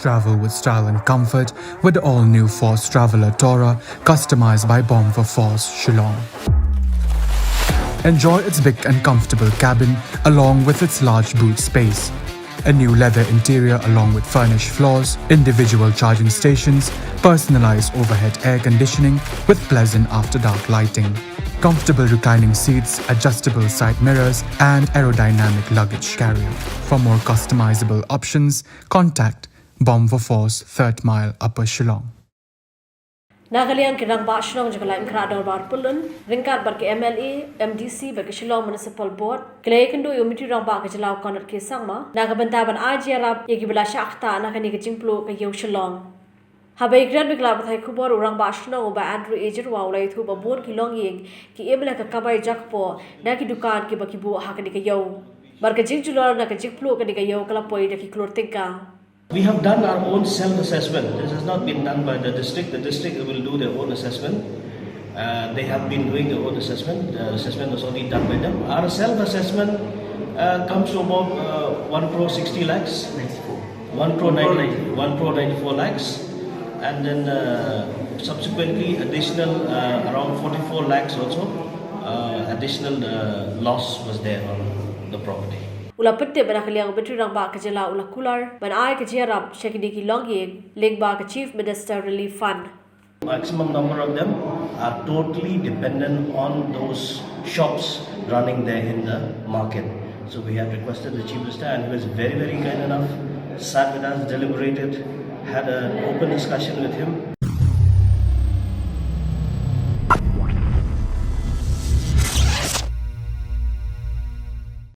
Travel with style and comfort with the all-new Force Traveler Tourer customized by Bomb for Force Shillong. Enjoy its big and comfortable cabin along with its large boot space. A new leather interior along with furnished floors, individual charging stations, personalized overhead air conditioning with pleasant after-dark lighting, comfortable reclining seats, adjustable side mirrors, and aerodynamic luggage carrier. For more customizable options, contact Bomb for Force 3rd Mile Upper Shillong. Nagaliang Rangbah Shillong Jagalaim Krador Bar Pulun, Ringkat Barke MLA, MDC Barke Shillong Municipal Board, Klayakendo Myntri Rangbah Kajalau Konat Kisangma, Nagabantaban Jingiarap, Yagibala Shakta, Nakani Jimplo, Iew Shillong. Habai Grand Biglab Thai Kubor Rangbah Shillong by Andrew Ejirwa, Lay Thuba Bon Kilong Ying, Ki Emla Kabai Jakpo, Nongdie Dukan Kibakibu Hakanika Barka Jingiarap Nakajiplo Kanika Kalapoy, Daki Klortika. We have done our own self-assessment. This has not been done by the district. The district will do their own assessment. They have been doing their own assessment. The assessment was only done by them. Our self-assessment comes to about 1 crore 60 lakhs, 1 crore 94 lakhs, and then subsequently additional around 44 lakhs also. Additional loss was there on the property. Ula pette banakaliang Myntri Rangbah Kajala ula Kular, ban ai Jingiarap Shekidiki Longying, Lingba Chief Minister Relief Fund. Maximum number of them are totally dependent on those shops running there in the market. So we had requested the Chief Minister, and he was very, very kind enough, sat with us, deliberated, had an open discussion with him.